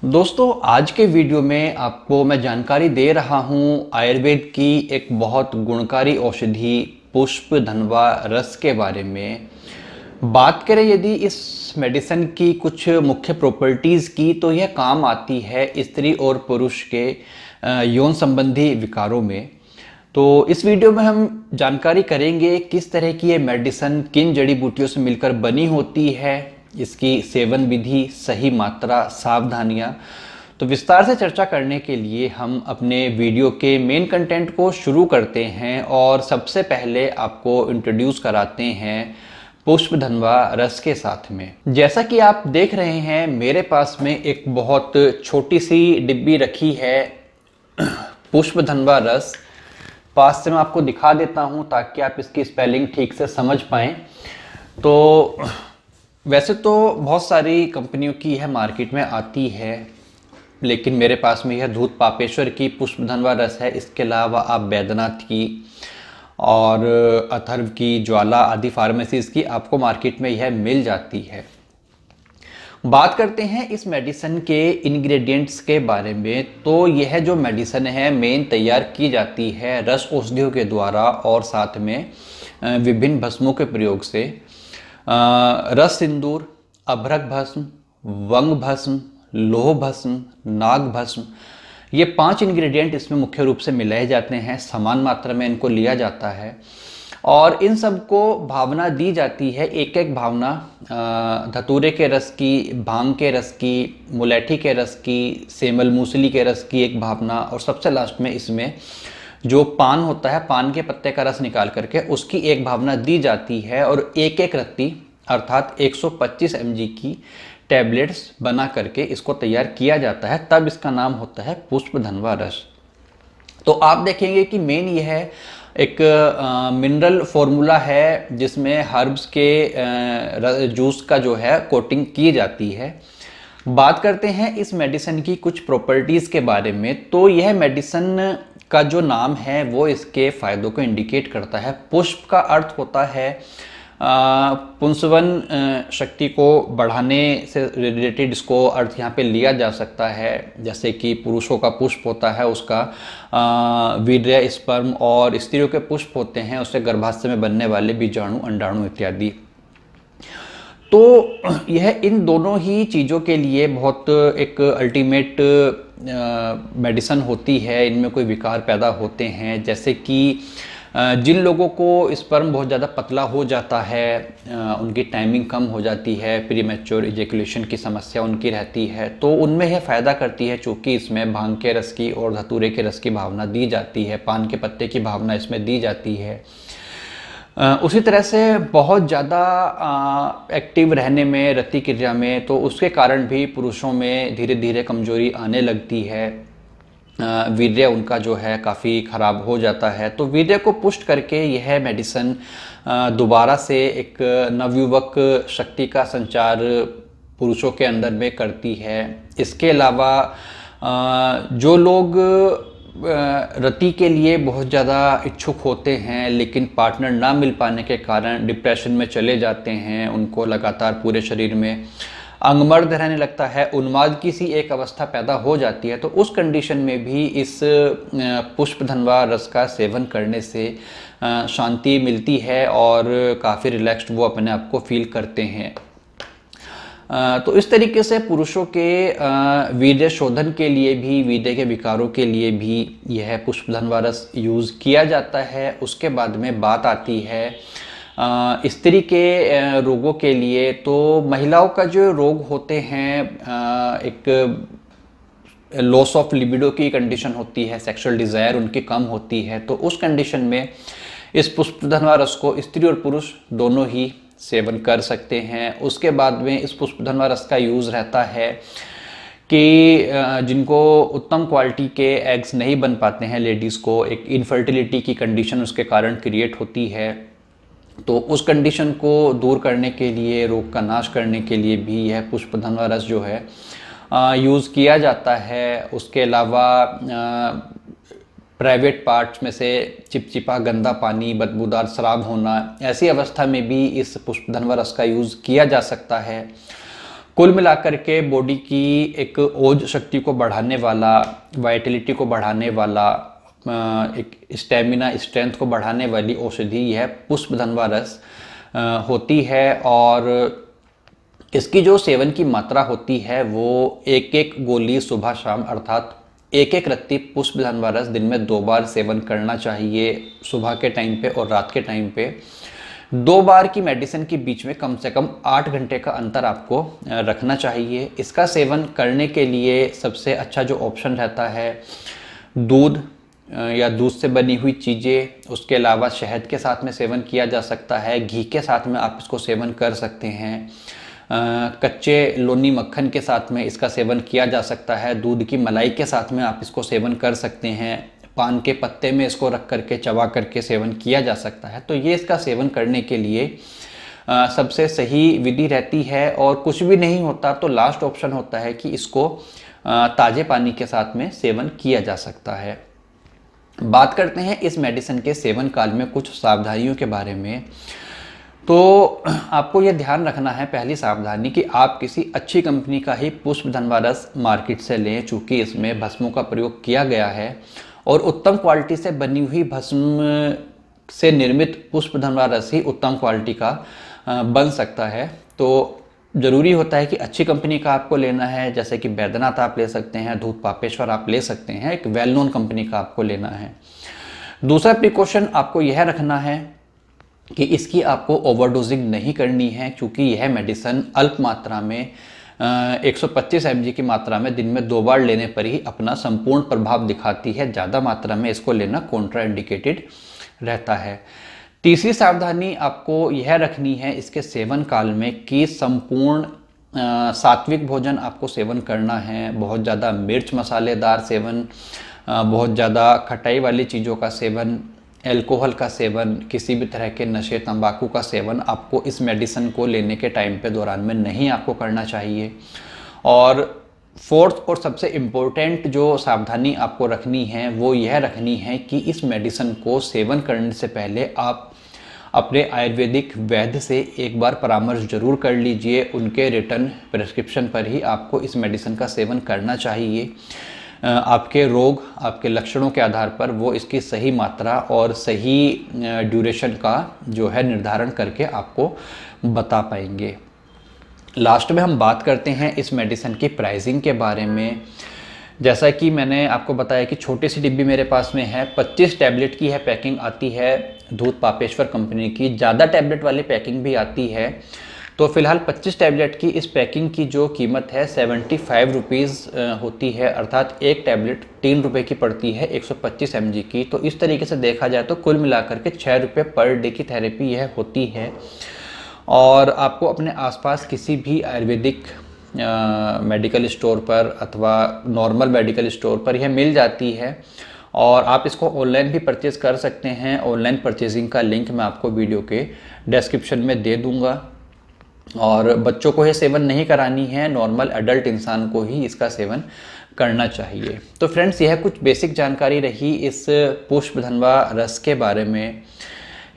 दोस्तों, आज के वीडियो में आपको मैं जानकारी दे रहा हूँ आयुर्वेद की एक बहुत गुणकारी औषधि पुष्प धनवा रस के बारे में। बात करें यदि इस मेडिसिन की कुछ मुख्य प्रॉपर्टीज़ की, तो यह काम आती है स्त्री और पुरुष के यौन संबंधी विकारों में। तो इस वीडियो में हम जानकारी करेंगे किस तरह की ये मेडिसिन किन जड़ी बूटियों से मिलकर बनी होती है, इसकी सेवन विधि, सही मात्रा, सावधानियाँ। तो विस्तार से चर्चा करने के लिए हम अपने वीडियो के मेन कंटेंट को शुरू करते हैं और सबसे पहले आपको इंट्रोड्यूस कराते हैं पुष्प धनवा रस के साथ में। जैसा कि आप देख रहे हैं, मेरे पास में एक बहुत छोटी सी डिब्बी रखी है पुष्प धनवा रस। पास से मैं आपको दिखा देता हूं ताकि आप इसकी स्पेलिंग ठीक से समझ पाएं। तो वैसे तो बहुत सारी कंपनियों की यह मार्केट में आती है, लेकिन मेरे पास में यह धूत पापेश्वर की पुष्प धनवा रस है। इसके अलावा आप बैद्यनाथ की और अथर्व की, ज्वाला आदि फार्मेसीज की आपको मार्केट में यह मिल जाती है। बात करते हैं इस मेडिसिन के इंग्रेडिएंट्स के बारे में। तो यह जो मेडिसिन है मेन तैयार की जाती है रस औषधियों के द्वारा और साथ में विभिन्न भस्मों के प्रयोग से। रस सिंदूर, अभ्रक भस्म, वंग भस्म, लोह भस्म, नाग भस्म, ये 5 इंग्रेडिएंट इसमें मुख्य रूप से मिलाए जाते हैं। समान मात्रा में इनको लिया जाता है और इन सबको भावना दी जाती है। एक एक भावना धतूरे के रस की, भांग के रस की, मुलैठी के रस की, सेमल मूसली के रस की एक भावना, और सबसे लास्ट में इसमें जो पान होता है, पान के पत्ते का रस निकाल करके उसकी एक भावना दी जाती है। और एक एक रत्ती अर्थात 125 mg की टैबलेट्स बना करके इसको तैयार किया जाता है, तब इसका नाम होता है पुष्प धनवा रस। तो आप देखेंगे कि मेन ये है एक मिनरल फॉर्मूला है जिसमें हर्ब्स के जूस का जो है कोटिंग की जाती है। बात करते हैं इस मेडिसिन की कुछ प्रॉपर्टीज़ के बारे में। तो यह मेडिसिन का जो नाम है वो इसके फायदों को इंडिकेट करता है। पुष्प का अर्थ होता है पुंसवन शक्ति को बढ़ाने से रिलेटेड इसको अर्थ यहाँ पे लिया जा सकता है। जैसे कि पुरुषों का पुष्प होता है उसका वीर्य, स्पर्म, और स्त्रियों के पुष्प होते हैं उससे गर्भाशय में बनने वाले बीजाणु, अंडाणु इत्यादि। तो यह इन दोनों ही चीज़ों के लिए बहुत एक अल्टीमेट मेडिसिन होती है। इनमें कोई विकार पैदा होते हैं, जैसे कि जिन लोगों को स्पर्म बहुत ज़्यादा पतला हो जाता है, उनकी टाइमिंग कम हो जाती है, प्रीमैच्योर इजैकुलेशन की समस्या उनकी रहती है, तो उनमें यह फ़ायदा करती है। चूँकि इसमें भांग के रस की और धतूरे के रस की भावना दी जाती है, पान के पत्ते की भावना इसमें दी जाती है। उसी तरह से बहुत ज़्यादा एक्टिव रहने में, रति क्रिया में, तो उसके कारण भी पुरुषों में धीरे धीरे कमजोरी आने लगती है। वीर्य उनका जो है काफ़ी ख़राब हो जाता है। तो वीर्य को पुष्ट करके यह मेडिसिन दोबारा से एक नवयुवक शक्ति का संचार पुरुषों के अंदर में करती है। इसके अलावा जो लोग रति के लिए बहुत ज़्यादा इच्छुक होते हैं लेकिन पार्टनर ना मिल पाने के कारण डिप्रेशन में चले जाते हैं, उनको लगातार पूरे शरीर में अंगमर्द रहने लगता है, उन्माद की सी एक अवस्था पैदा हो जाती है, तो उस कंडीशन में भी इस पुष्प धनवा रस का सेवन करने से शांति मिलती है और काफ़ी रिलैक्स्ड वो अपने आप को फील करते हैं। तो इस तरीके से पुरुषों के वीर्य शोधन के लिए भी, वीर्य के विकारों के लिए भी यह पुष्प धनवा रस यूज़ किया जाता है। उसके बाद में बात आती है स्त्री के रोगों के लिए। तो महिलाओं का जो रोग होते हैं, एक लॉस ऑफ लिबिडो की कंडीशन होती है, सेक्सुअल डिज़ायर उनकी कम होती है, तो उस कंडीशन में इस पुष्प धनवा रस को स्त्री और पुरुष दोनों ही सेवन कर सकते हैं। उसके बाद में इस पुष्प धनवा रस का यूज़ रहता है कि जिनको उत्तम क्वालिटी के एग्स नहीं बन पाते हैं, लेडीज़ को एक इनफर्टिलिटी की कंडीशन उसके कारण क्रिएट होती है, तो उस कंडीशन को दूर करने के लिए, रोग का नाश करने के लिए भी यह पुष्प धनवा रस जो है यूज़ किया जाता है। उसके अलावा प्राइवेट पार्ट्स में से चिपचिपा गंदा पानी, बदबूदार शराब होना, ऐसी अवस्था में भी इस पुष्प धनवा रस का यूज़ किया जा सकता है। कुल मिलाकर के बॉडी की एक ओज शक्ति को बढ़ाने वाला, वाइटलिटी को बढ़ाने वाला, एक स्टेमिना स्ट्रेंथ को बढ़ाने वाली औषधि यह पुष्पधनवा रस होती है। और इसकी जो सेवन की मात्रा होती है वो एक एक गोली सुबह शाम अर्थात एक एक रत्ती पुष्पधनवा रस दिन में 2 बार सेवन करना चाहिए, सुबह के टाइम पे और रात के टाइम पे। 2 बार की मेडिसिन के बीच में कम से कम 8 घंटे का अंतर आपको रखना चाहिए। इसका सेवन करने के लिए सबसे अच्छा जो ऑप्शन रहता है दूध या दूध से बनी हुई चीज़ें, उसके अलावा शहद के साथ में सेवन किया जा सकता है, घी के साथ में आप इसको सेवन कर सकते हैं, कच्चे लोनी मक्खन के साथ में इसका सेवन किया जा सकता है, दूध की मलाई के साथ में आप इसको सेवन कर सकते हैं, पान के पत्ते में इसको रख करके चबा करके सेवन किया जा सकता है। तो ये इसका सेवन करने के लिए सबसे सही विधि रहती है। और कुछ भी नहीं होता तो लास्ट ऑप्शन होता है कि इसको ताज़े पानी के साथ में सेवन किया जा सकता है। बात करते हैं इस मेडिसिन के सेवन काल में कुछ सावधानियों के बारे में। तो आपको यह ध्यान रखना है, पहली सावधानी, कि आप किसी अच्छी कंपनी का ही पुष्पधनवा रस मार्केट से लें, चूँकि इसमें भस्मों का प्रयोग किया गया है और उत्तम क्वालिटी से बनी हुई भस्म से निर्मित पुष्पधनवा रस ही उत्तम क्वालिटी का बन सकता है। तो ज़रूरी होता है कि अच्छी कंपनी का आपको लेना है, जैसे कि बैद्यनाथ आप ले सकते हैं, धूत पापेश्वर आप ले सकते हैं, एक वेल नोन कंपनी का आपको लेना है। दूसरा प्रिकॉशन आपको यह रखना है कि इसकी आपको ओवरडोजिंग नहीं करनी है, क्योंकि यह मेडिसिन अल्प मात्रा में 125 mg की मात्रा में दिन में 2 बार लेने पर ही अपना संपूर्ण प्रभाव दिखाती है। ज़्यादा मात्रा में इसको लेना कॉन्ट्राइंडिकेटेड रहता है। तीसरी सावधानी आपको यह रखनी है इसके सेवन काल में कि संपूर्ण सात्विक भोजन आपको सेवन करना है। बहुत ज़्यादा मिर्च मसालेदार सेवन, बहुत ज़्यादा खटाई वाली चीज़ों का सेवन, एल्कोहल का सेवन, किसी भी तरह के नशे तंबाकू का सेवन आपको इस मेडिसिन को लेने के टाइम पे दौरान में नहीं आपको करना चाहिए। और फोर्थ और सबसे इम्पोर्टेंट जो सावधानी आपको रखनी है वो यह रखनी है कि इस मेडिसिन को सेवन करने से पहले आप अपने आयुर्वेदिक वैद्य से एक बार परामर्श जरूर कर लीजिए। उनके रिटन प्रिस्क्रिप्शन पर ही आपको इस मेडिसिन का सेवन करना चाहिए। आपके रोग, आपके लक्षणों के आधार पर वो इसकी सही मात्रा और सही ड्यूरेशन का जो है निर्धारण करके आपको बता पाएंगे। लास्ट में हम बात करते हैं इस मेडिसिन की प्राइसिंग के बारे में। जैसा कि मैंने आपको बताया कि छोटी सी डिब्बी मेरे पास में है, 25 टैबलेट की है पैकिंग आती है धूत पापेश्वर कंपनी की। ज़्यादा टैबलेट वाली पैकिंग भी आती है। तो फिलहाल 25 टैबलेट की इस पैकिंग की जो कीमत है 75 रुपीज़ होती है, अर्थात एक टैबलेट 3 रुपये की पड़ती है 125 mg की। तो इस तरीके से देखा जाए तो कुल मिलाकर के 6 रुपये पर डे की थेरेपी यह होती है। और आपको अपने आसपास किसी भी आयुर्वेदिक मेडिकल स्टोर पर अथवा नॉर्मल मेडिकल स्टोर पर यह मिल जाती है। और आप इसको ऑनलाइन भी परचेज़ कर सकते हैं। ऑनलाइन परचेजिंग का लिंक मैं आपको वीडियो के डिस्क्रिप्शन में दे दूंगा। और बच्चों को यह सेवन नहीं करानी है, नॉर्मल एडल्ट इंसान को ही इसका सेवन करना चाहिए। तो फ्रेंड्स, यह कुछ बेसिक जानकारी रही इस पुष्पधनवा रस के बारे में।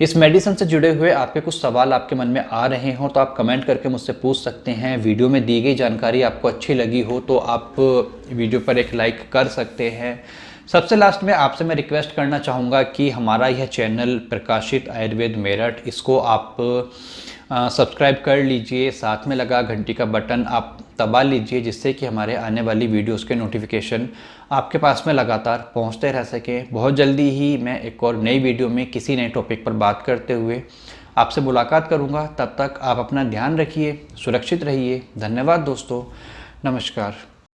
इस मेडिसिन से जुड़े हुए आपके कुछ सवाल आपके मन में आ रहे हों तो आप कमेंट करके मुझसे पूछ सकते हैं। वीडियो में दी गई जानकारी आपको अच्छी लगी हो तो आप वीडियो पर एक लाइक कर सकते हैं। सबसे लास्ट में आपसे मैं रिक्वेस्ट करना चाहूँगा कि हमारा यह चैनल प्रकाशित आयुर्वेद मेरठ, इसको आप सब्सक्राइब कर लीजिए, साथ में लगा घंटी का बटन आप दबा लीजिए, जिससे कि हमारे आने वाली वीडियोस के नोटिफिकेशन आपके पास में लगातार पहुंचते रह सकें। बहुत जल्दी ही मैं एक और नई वीडियो में किसी नए टॉपिक पर बात करते हुए आपसे मुलाकात करूंगा। तब तक आप अपना ध्यान रखिए, सुरक्षित रहिए। धन्यवाद दोस्तों, नमस्कार।